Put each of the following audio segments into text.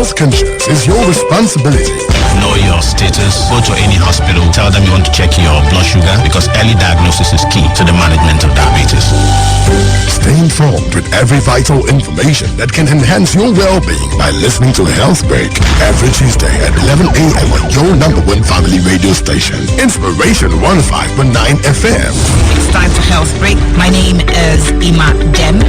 health conscious is your responsibility. Know your status. Go to any hospital. Tell them you want to check your blood sugar because early diagnosis is key to the management of diabetes. Stay informed with every vital information that can enhance your well-being by listening to Health Break every Tuesday at 11 a.m. on your number one family radio station, Inspiration 105.9 FM. It's time for Health Break. My name is Ima Dem.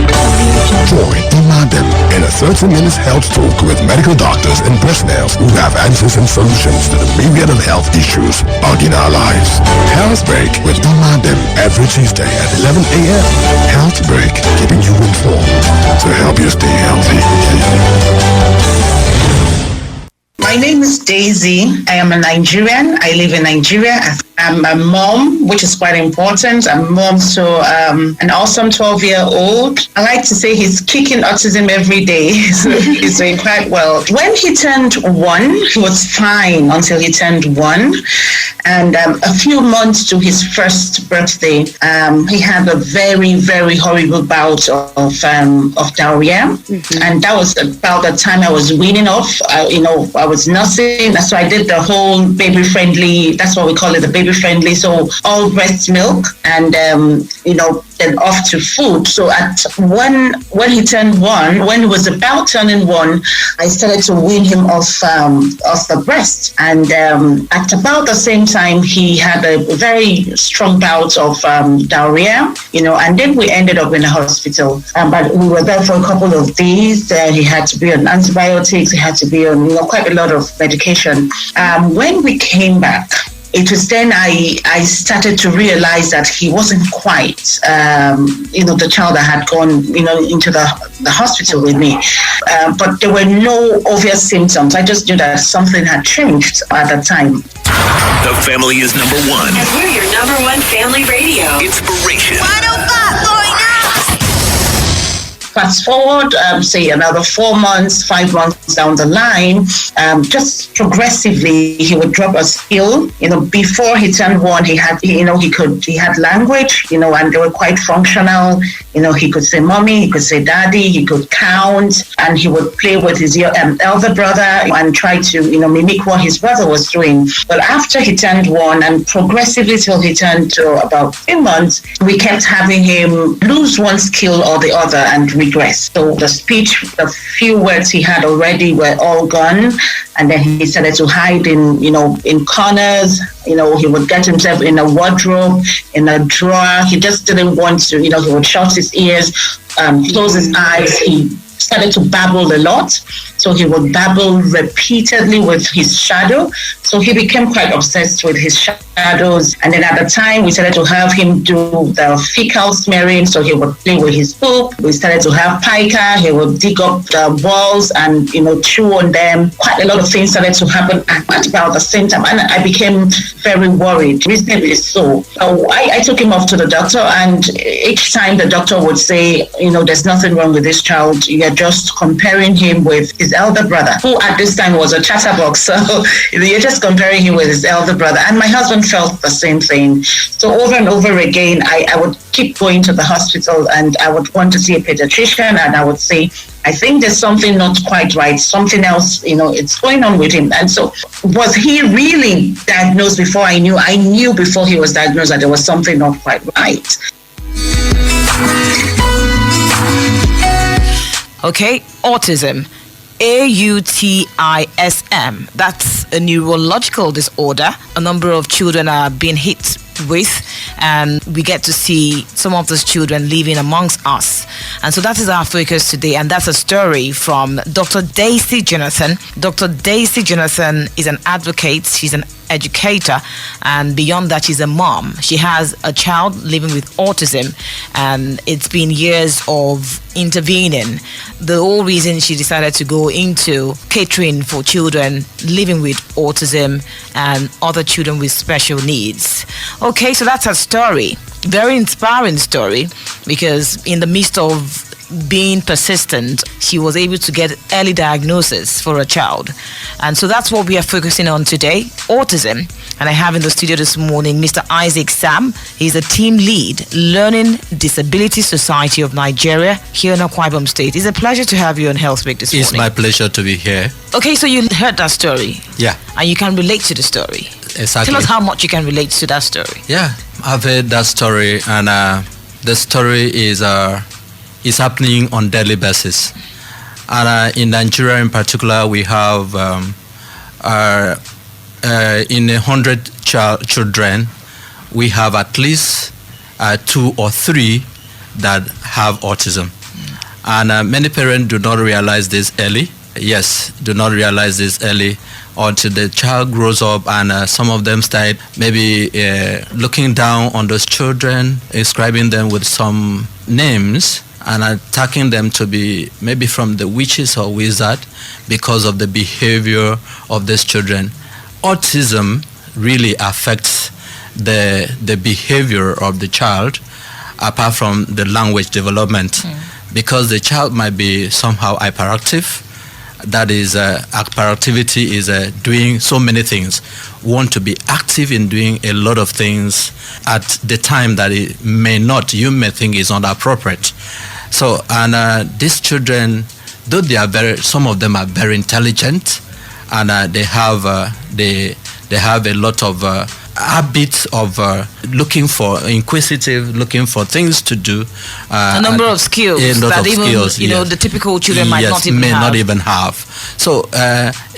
Join Ima Dem in a 30-minute health talk with medical doctors and personnel who have answers and solutions to the myriad of health issues bugging our lives. Health Break with Ima Dem every Tuesday at 11 a.m. Health Break, keeping you informed to help you stay healthy. My name is Daisy. I am a Nigerian. I live in Nigeria. I'm a mom, which is quite important. I'm a mom to an awesome 12-year-old. I like to say he's kicking autism every day. So he's doing quite well. When he turned 1, he was fine until he turned 1. And a few months to his first birthday, he had a very, very horrible bout of diarrhea. Mm-hmm. And that was about the time I was weaning off. I was nursing. So I did the whole baby-friendly, that's what we call it, the baby-friendly. So all breast milk and, then off to food. So when he turned 1, when he was about turning 1, I started to wean him off the breast. And at about the same time, he had a very strong bout of diarrhea, and then we ended up in the hospital. But we were there for a couple of days. He had to be on antibiotics. He had to be on quite a lot of medication. When we came back, it was then I started to realize that he wasn't quite, the child that had gone, into the hospital with me. But there were no obvious symptoms. I just knew that something had changed at the time. The family is number one. And we're your number one family radio. Inspiration. 105.9. Fast forward, say another 4 months, 5 months down the line, just progressively he would drop a skill. Before he turned 1, he had language, and they were quite functional. He could say mommy, he could say daddy, he could count, and he would play with his elder brother and try to, mimic what his brother was doing. But after he turned 1 and progressively till he turned to about 3 months, we kept having him lose one skill or the other and regress. So the speech, the few words he had already were all gone, and then he started to hide in corners. He would get himself in a wardrobe, in a drawer. He just didn't want to, he would shut his ears, close his eyes. He started to babble a lot. So he would babble repeatedly with his shadow. So he became quite obsessed with his shadows. And then at the time, we started to have him do the fecal smearing. So he would play with his poop. We started to have pica. He would dig up the walls and, chew on them. Quite a lot of things started to happen at about the same time. And I became very worried, reasonably so. So I took him off to the doctor. And each time the doctor would say, there's nothing wrong with this child. You're just comparing him with his elder brother, who at this time was a chatterbox. So you're just comparing him with his elder brother. And my husband felt the same thing. So over and over again, I would keep going to the hospital and I would want to see a pediatrician, and I would say, I think there's something not quite right, something else, it's going on with him. And so was he really diagnosed before I knew? I knew before he was diagnosed that there was something not quite right. Okay, autism. AUTISM. That's a neurological disorder. A number of children are being hit with, and we get to see some of those children living amongst us. And so that is our focus today, and that's a story from Dr. Daisy Jonathan. Dr. Daisy Jonathan is an advocate, she's an educator, and beyond that, she's a mom. She has a child living with autism, and it's been years of intervening. The whole reason she decided to go into catering for children living with autism and other children with special needs. Okay, so that's her story. Very inspiring story, because in the midst of being persistent, she was able to get early diagnosis for a child. And so that's what we are focusing on today, autism. And I have in the studio this morning Mr. Isaac Sam. He's a team lead, Learning Disability Society of Nigeria here in Akwa Ibom State. It's a pleasure to have you on Health Week this morning. It's my pleasure to be here. Okay, so you heard that story. Yeah. And you can relate to the story. Exactly. Tell us how much you can relate to that story. Yeah, I've heard that story, and the story is happening on daily basis. And in Nigeria in particular, we have in 100 children, we have at least 2 or 3 that have autism. And many parents do not realize this early. Yes, do not realize this early until the child grows up, and some of them start maybe looking down on those children, describing them with some names, and attacking them to be maybe from the witches or wizard because of the behavior of these children. Autism really affects the behavior of the child, apart from the language development, because the child might be somehow hyperactive. That is, hyperactivity is doing so many things. Want to be active in doing a lot of things at the time that it may not, you may think is not appropriate. So, and these children, though they are some of them are very intelligent, and they have a lot of habits of inquisitive, looking for things to do. A number of skills that even the typical children might not even have. So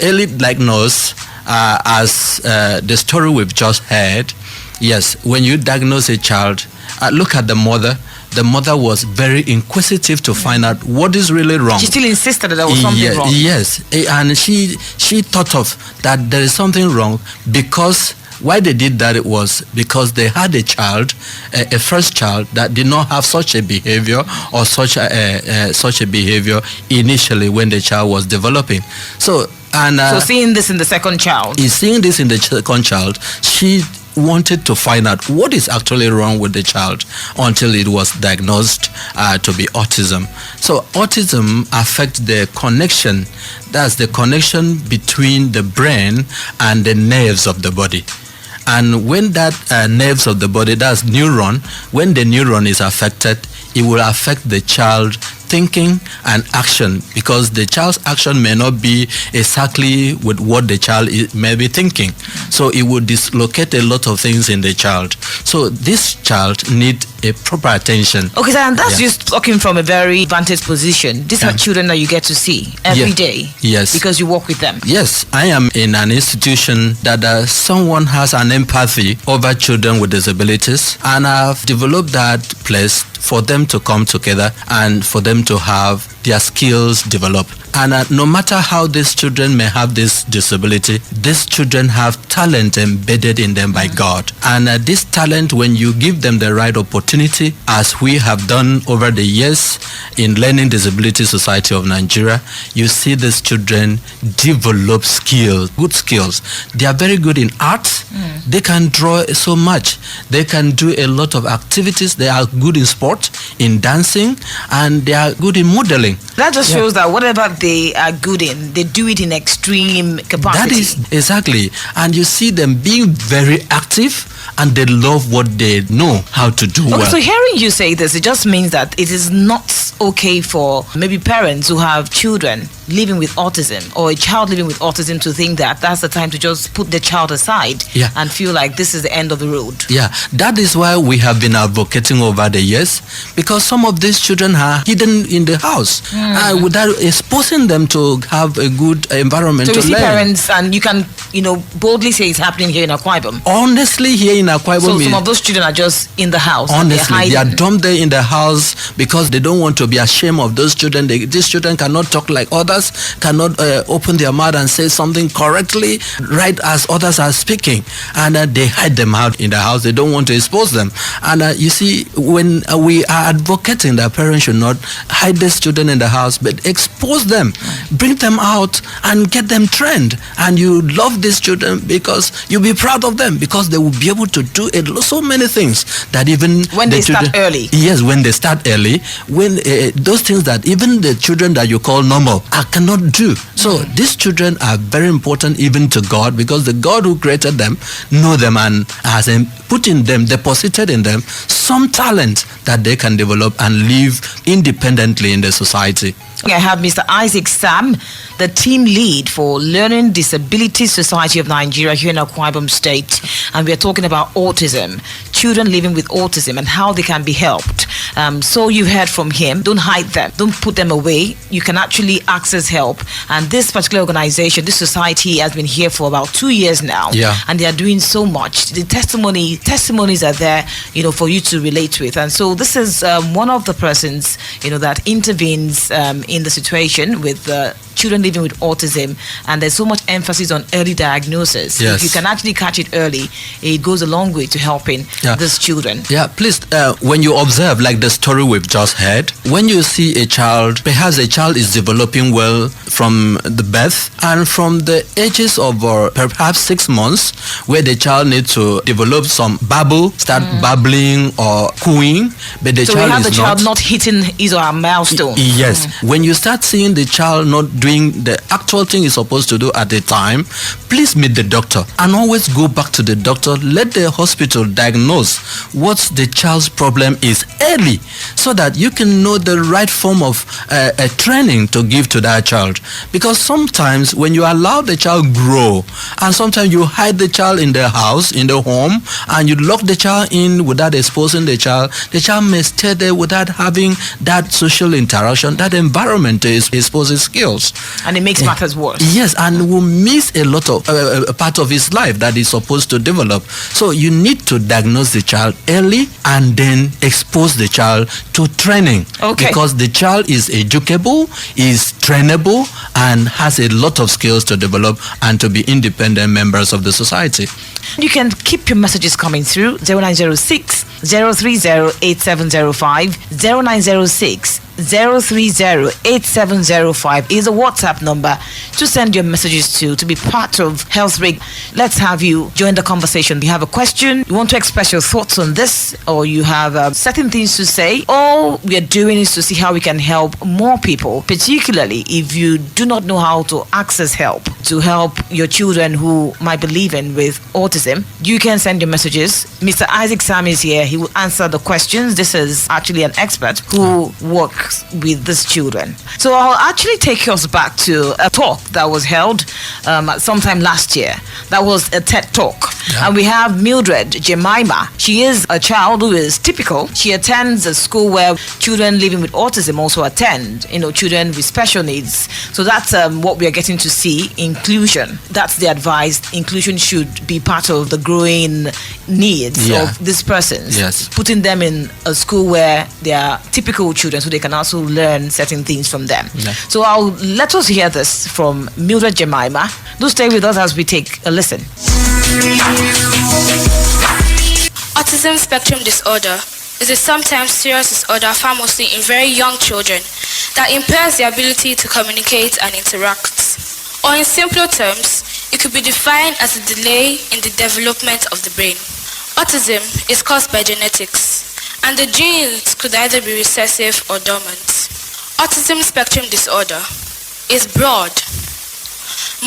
early diagnosis, as the story we've just heard, yes, when you diagnose a child, look at the mother. The mother was very inquisitive to find out what is really wrong. She still insisted that there was something wrong. Yes, and she thought of that there is something wrong, because why they did that, it was because they had a child, a first child that did not have such a behavior or such a behavior initially when the child was developing. So seeing this in the second child. Seeing this in the second child, she wanted to find out what is actually wrong with the child until it was diagnosed to be autism. So autism affects the connection, that's the connection between the brain and the nerves of the body. And when that nerves of the body, that's neuron, when the neuron is affected, it will affect the child thinking and action, because the child's action may not be exactly with what the child may be thinking. So it will dislocate a lot of things in the child. So this child needs a proper attention. Okay, so and that's just talking from a very vantage position. These are children that you get to see every day. Yes. Because you work with them. Yes, I am in an institution that someone has an empathy over children with disabilities, and I've developed that place for them to come together and for them to have their skills developed. And no matter how these children may have this disability, these children have talent embedded in them by God. And this talent, when you give them the right opportunity, as we have done over the years in Learning Disability Society of Nigeria, you see these children develop skills, good skills. They are very good in art. They can draw so much. They can do a lot of activities. They are good in sport, in dancing, and they are good in modeling. That just shows that whatever they are good in, they do it in extreme capacity. That is exactly. And you see them being very active, and they love what they know how to do well. So hearing you say this, it just means that it is not okay for maybe parents who have children living with autism, or a child living with autism, to think that that's the time to just put the child aside and feel like this is the end of the road. Yeah, that is why we have been advocating over the years, because some of these children are hidden in the house without exposing them to have a good environment to learn. So we see parents, and you can, boldly say it's happening here in Akwa Ibom. Honestly, here in Akwa Ibom, so some of those children are just in the house. Honestly, they are dumped there in the house because they don't want to be ashamed of those children. These children cannot talk like others, cannot open their mouth and say something correctly, right as others are speaking, and they hide them out in the house. They don't want to expose them. And you see, when we are advocating that parents should not hide these children in the house, but expose them, bring them out and get them trained. And you love these children because you'll be proud of them, because they will be able able to do so many things that even when they start early. Yes, when they start early, when those things that even the children that you call normal cannot do. So these children are very important even to God, because the God who created them know them and has put in them, deposited in them some talent that they can develop and live independently in the society. I have Mr. Isaac Sam, the team lead for Learning Disability Society of Nigeria here in Akwa Ibom State, and we are talking about autism, children living with autism and how they can be helped. So you heard from him. Don't hide them. Don't put them away. You can actually access help. And this particular organization, this society, has been here for about 2 years now. Yeah. And they are doing so much. The testimonies are there, for you to relate with. And so this is one of the persons, that intervenes in the situation with children living with autism, and there's so much emphasis on early diagnosis. Yes. If you can actually catch it early, it goes a long way to helping these children. Yeah, please, when you observe, like the story we've just heard, when you see a child, perhaps a child is developing well from the birth, and from the ages of perhaps 6 months, where the child needs to develop some babble, start babbling or cooing, but the child we have is the child not hitting his or her milestone. Yes. When you start seeing the child not doing the actual thing he's supposed to do at the time, please meet the doctor and always go back to the doctor. Let the hospital diagnose what the child's problem is early, so that you can know the right form of training to give to that child. Because sometimes when you allow the child grow, and sometimes you hide the child in the house, in the home, and you lock the child in without exposing the child may stay there without having that social interaction, that environment to expose his skills. And it makes matters worse. Yes, and will miss a lot of a part of his life that he's supposed to develop. So you need to diagnose the child early and then expose the child to training. Okay. Because the child is educable, is trainable, and has a lot of skills to develop and to be independent members of the society. You can keep your messages coming through 0906 030 8705, 0906 030-8705 is a WhatsApp number to send your messages to be part of Health Break. Let's have you join the conversation. You have a question, you want to express your thoughts on this, or you have certain things to say. All we are doing is to see how we can help more people, particularly if you do not know how to access help, to help your children who might be living with autism. You can send your messages. Mr. Isaac Sam is here. He will answer the questions. This is actually an expert who works with these children. So I'll actually take us back to a talk that was held sometime last year. That was a TED Talk. Yeah. And we have Mildred Jemimah. She is a child who is typical. She attends a school where children living with autism also attend, children with special needs. So that's what we are getting to see, inclusion. That's the advice. Inclusion should be part of the growing needs of these persons. Yes. Putting them in a school where they are typical children, so they can also learn certain things from them. Yeah. So let us hear this from Mildred Jemimah. Do stay with us as we take a listen. Autism spectrum disorder is a sometimes serious disorder found mostly in very young children that impairs their ability to communicate and interact. Or in simpler terms, it could be defined as a delay in the development of the brain. Autism is caused by genetics, and the genes could either be recessive or dormant. Autism spectrum disorder is broad.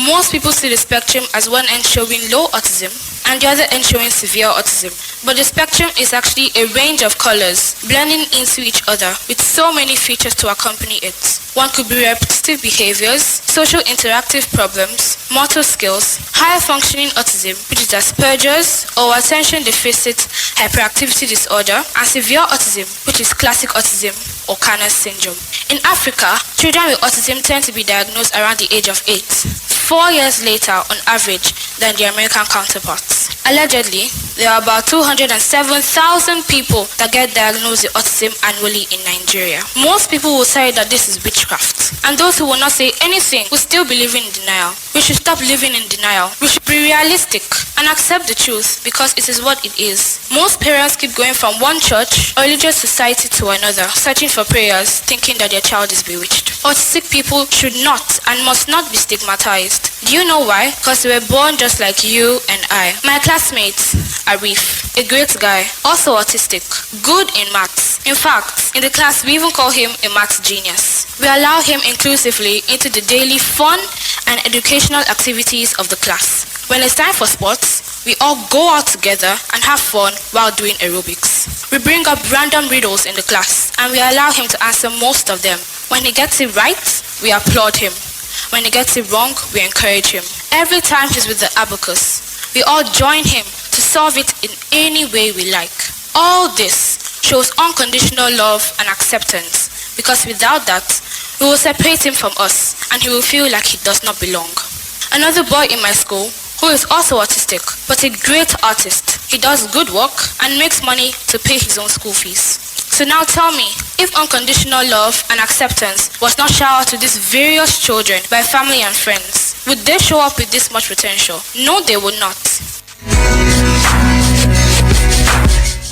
Most people see the spectrum as one end showing low autism and the other end showing severe autism. But the spectrum is actually a range of colors blending into each other with so many features to accompany it. One could be repetitive behaviors, social interactive problems, motor skills, higher functioning autism, which is Asperger's or attention deficit hyperactivity disorder, and severe autism, which is classic autism or Kanner's syndrome. In Africa, children with autism tend to be diagnosed around the age of 8, 4 years later on average than their American counterparts. Allegedly, there are about 207,000 people that get diagnosed with autism annually in Nigeria. Most people will say that this is witchcraft, and those who will not say anything will still be living in denial. We should stop living in denial. We should be realistic and accept the truth because it is what it is. Most parents keep going from one church or religious society to another, searching for prayers, thinking that their child is bewitched. Autistic people should not and must not be stigmatized. Do you know why? Because they were born just like you and I. My classmates Arif, a great guy, also autistic, good in maths. In fact, in the class we even call him a maths genius. We allow him inclusively into the daily fun and educational activities of the class. When it's time for sports, we all go out together and have fun while doing aerobics. We bring up random riddles in the class and we allow him to answer most of them. When he gets it right, we applaud him. When he gets it wrong, we encourage him. Every time he's with the abacus, we all join him to solve it in any way we like. All this shows unconditional love and acceptance, because without that, we will separate him from us and he will feel like he does not belong. Another boy in my school, who is also autistic, but a great artist. He does good work and makes money to pay his own school fees. So now tell me, if unconditional love and acceptance was not showered to these various children by family and friends, would they show up with this much potential? No, they would not.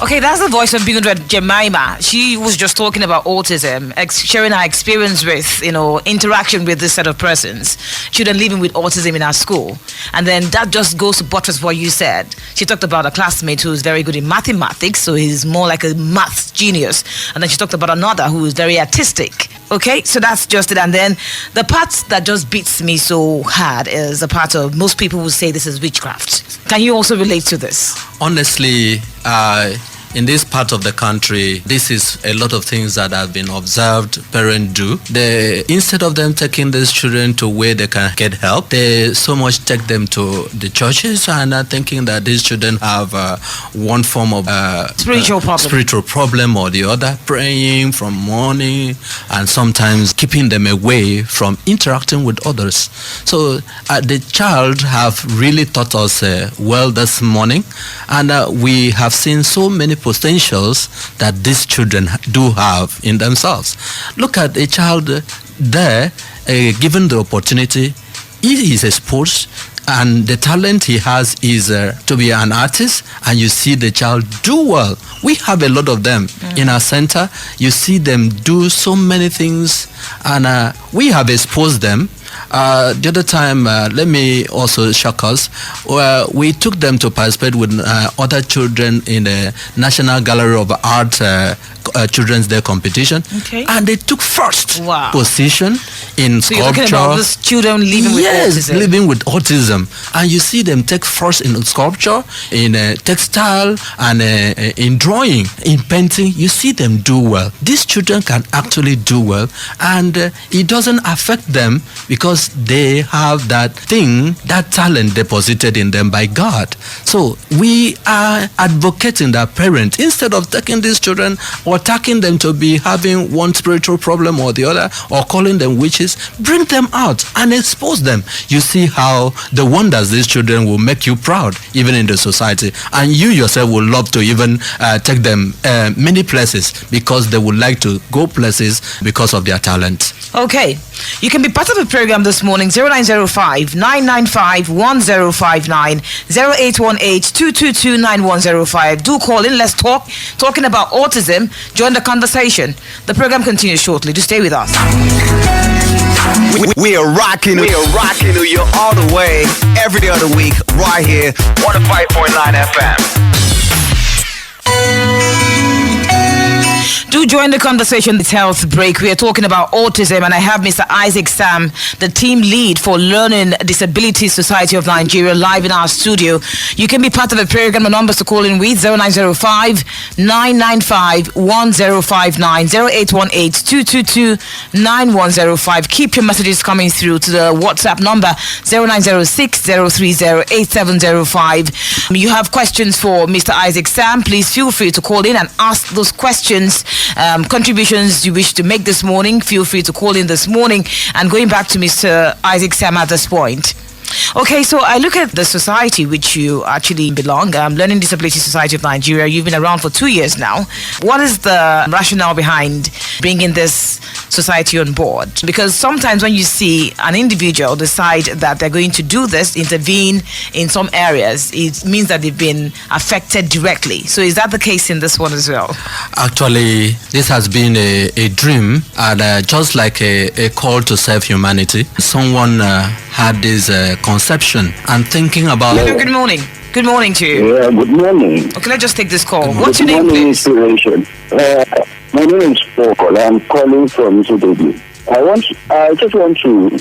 Okay, that's the voice of Mildred Jemimah. She was just talking about autism, sharing her experience with, interaction with this set of persons, children living with autism in our school. And then that just goes to buttress what you said. She talked about a classmate who is very good in mathematics, so he's more like a maths genius. And then she talked about another who is very artistic. Okay, so that's just it. And then the part that just beats me so hard is the part of most people will say this is witchcraft. Can you also relate to this? Honestly, in this part of the country, this is a lot of things that have been observed parents do. Instead of them taking these children to where they can get help, they so much take them to the churches and are thinking that these children have one form of spiritual problem or the other, praying from morning and sometimes keeping them away from interacting with others. So the child have really taught us well this morning, and we have seen so many potentials that these children do have in themselves. Look at a child there, given the opportunity, he is exposed, and the talent he has is to be an artist, and you see the child do well. We have a lot of them in our center. You see them do so many things, and we have exposed them. The other time, let me also shock us. We took them to participate with other children in the National Gallery of Art Children's Day competition, and they took first position in sculpture. You're talking about these children living with autism? Yes, living with autism. And you see them take first in sculpture, in textile, and in drawing, in painting. You see them do well. These children can actually do well, and it doesn't affect them because they have that thing, that talent deposited in them by God. So we are advocating that parents, instead of taking these children or attacking them to be having one spiritual problem or the other, or calling them witches, bring them out and expose them. You see how the wonders these children will make you proud, even in the society. And you yourself will love to even take them many places, because they would like to go places because of their talent. Okay. You can be part of the program this morning, 0905-995-1059, 0818-222-9105. Do call in. Let's talk. Talking about autism. Join the conversation. The program continues shortly. Do stay with us. We are rocking you all the way, every day of the week, right here, 105.9 FM. Do join the conversation. It's Health Break. We are talking about autism, and I have Mr. Isaac Sam, the team lead for Learning Disability Society of Nigeria, live in our studio. You can be part of the program. The numbers to call in with 0905-995-1059, 0818-222-9105. Keep your messages coming through to the WhatsApp number 0906-030-8705. You have questions for Mr. Isaac Sam. Please feel free to call in and ask those questions. Contributions you wish to make this morning, feel free to call in this morning. And going back to Mr. Isaac Sam at this point. Okay, so I look at the society which you actually belong, Learning Disability Society of Nigeria. You've been around for 2 years now. What is the rationale behind bringing this society on board? Because sometimes when you see an individual decide that they're going to do this, intervene in some areas, it means that they've been affected directly. So is that the case in this one as well? Actually, this has been a dream, and just like a call to serve humanity. Someone had this conception and thinking about... Hello, good morning. Good morning to you. Yeah, good morning. Okay, let's just take this call. What's your name, please? Inspiration. My name is Paul. I'm calling from Sudobu. I just want to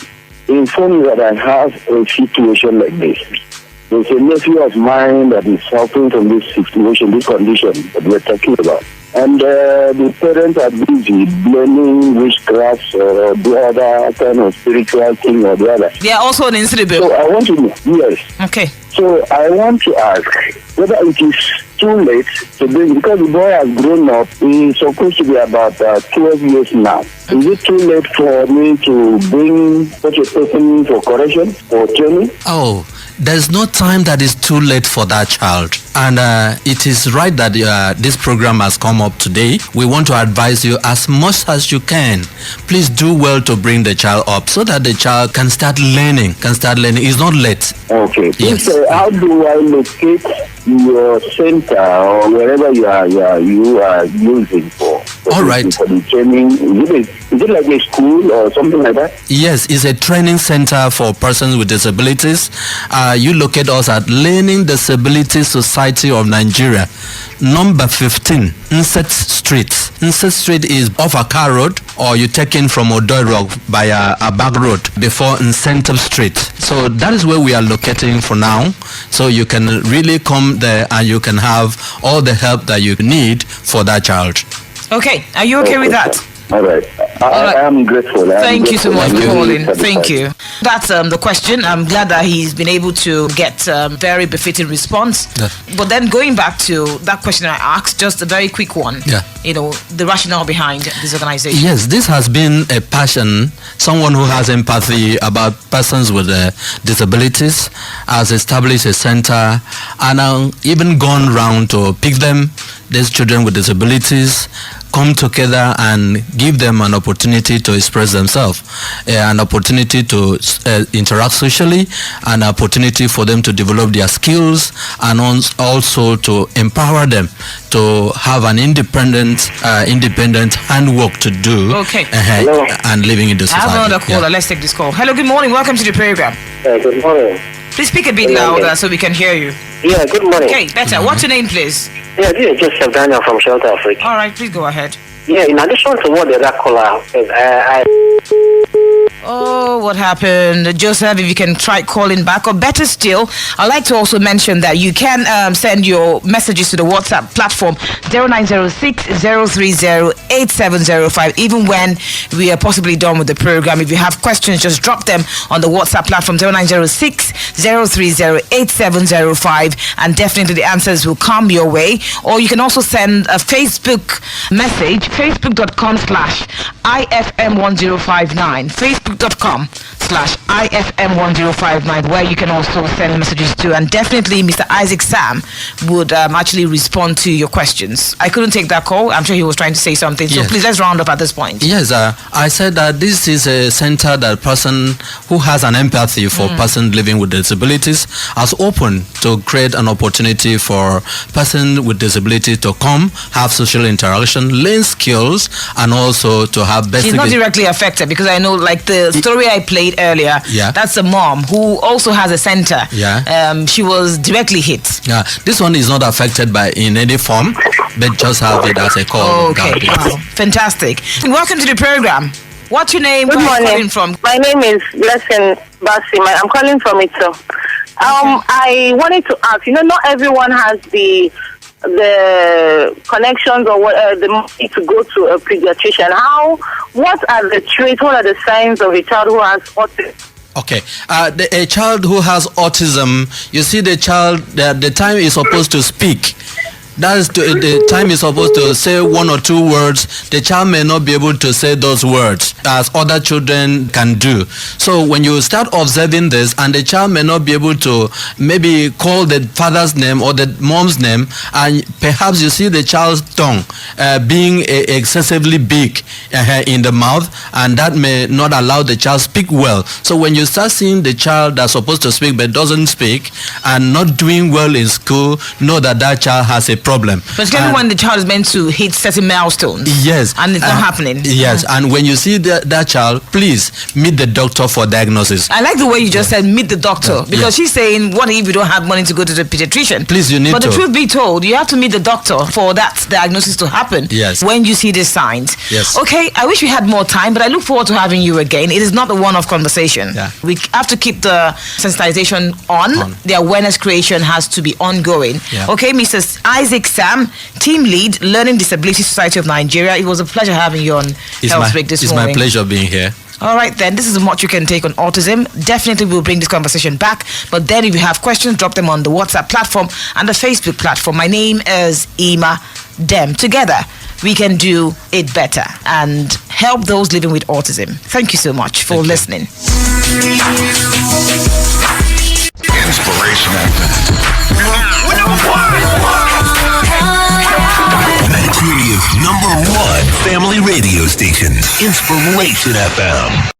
inform you that I have a situation like this. There's a nephew of mine that is suffering from this situation, this condition that we're talking about. And the parents are busy blaming witchcraft or the other kind of spiritual thing or the other. They are also an incident. So I want to know, yes. Okay. So I want to ask whether it is too late to bring, because the boy has grown up, he's supposed to be about 12 years now. Is it too late for me to bring such a person for correction or training? Oh, there's no time that is too late for that child. And it is right that this program has come up today. We want to advise you as much as you can. Please do well to bring the child up so that the child can start learning. It's not late. Okay. Yes. Please, how do I locate your center or wherever you are using for All right. For the training? Is it like a school or something like that? Yes, it's a training center for persons with disabilities. You locate us at Learning Disability Society of Nigeria, number 15, Inset Street. Inset Street is off Akwa Road, or you take in from Odoiro by a back road before Incentive Street. So that is where we are locating for now. So you can really come there and you can have all the help that you need for that child. Okay, are you okay with that? All right. I am grateful. Thank you so much for calling. Thank you. That's the question. I'm glad that he's been able to get very befitting response. Yeah. But then going back to that question I asked, just a very quick one. Yeah. You know, the rationale behind this organization. Yes, this has been a passion. Someone who has empathy about persons with disabilities has established a center and even gone round to pick them, these children with disabilities, come together and give them an opportunity to express themselves, an opportunity to interact socially, an opportunity for them to develop their skills, and also to empower them to have an independent handwork to do. Okay. And living in the society. I have another caller. Let's take this call. Hello, good morning. Welcome to the program. Good morning. Please speak a bit louder so we can hear you. Yeah, good morning. Okay, better. What's your name, please? Yeah, this is Joseph Daniel from Shelter Africa. All right, please go ahead. Yeah, in addition to what the other caller said, Oh, what happened? Joseph, if you can try calling back, or better still, I'd like to also mention that you can send your messages to the WhatsApp platform 0906-030-8705, even when we are possibly done with the program. If you have questions, just drop them on the WhatsApp platform 0906-030-8705, and definitely the answers will come your way. Or you can also send a Facebook message, facebook.com/IFM1059, facebook.com/IFM1059, where you can also send messages to, and definitely Mr. Isaac Sam would actually respond to your questions. I couldn't take that call. I'm sure he was trying to say something. So please, let's round up at this point. Yes, I said that this is a center that person who has an empathy for person living with disabilities has opened to create an opportunity for person with disability to come, have social interaction, learn skills, and also to have basic... She's not directly affected, because I know, like the story I played earlier, that's a mom who also has a center. She was directly hit. Yeah, this one is not affected by in any form, but just have it as a call. Okay, wow, fantastic. Welcome to the program. What's your name? Good morning. Calling from? My name is Blessing Basim. I'm calling from Ito. I wanted to ask, not everyone has the connections or the money to go to a pediatrician. What are the traits, what are the signs of a child who has autism? Okay, a child who has autism, you see the child, the time is supposed to speak, That is the time is supposed to say 1 or 2 words. The child may not be able to say those words as other children can do. So when you start observing this, and the child may not be able to maybe call the father's name or the mom's name, and perhaps you see the child's tongue being excessively big in the mouth, and that may not allow the child speak well. So when you start seeing the child that's supposed to speak but doesn't speak and not doing well in school, know that that child has a problem. Particularly when the child is meant to hit certain milestones. Yes. And it's not happening. Yes. And when you see that child, please meet the doctor for diagnosis. I like the way you just said meet the doctor, because she's saying, what if you don't have money to go to the pediatrician? Please, you need to. But the truth be told, you have to meet the doctor for that diagnosis to happen. Yes. When you see these signs. Yes. Okay, I wish we had more time, but I look forward to having you again. It is not a one-off conversation. Yeah. We have to keep the sensitization on. The awareness creation has to be ongoing. Yeah. Okay, Mrs. Isaac Sam, Team Lead, Learning Disability Society of Nigeria. It was a pleasure having you on Health Break this morning. It's my pleasure being here. All right, then. This is much you can take on autism. Definitely we'll bring this conversation back. But then if you have questions, drop them on the WhatsApp platform and the Facebook platform. My name is Ima Dem. Together, we can do it better and help those living with autism. Thank you so much for listening. Inspiration FM. Nigeria's #1 family radio station. Inspiration FM.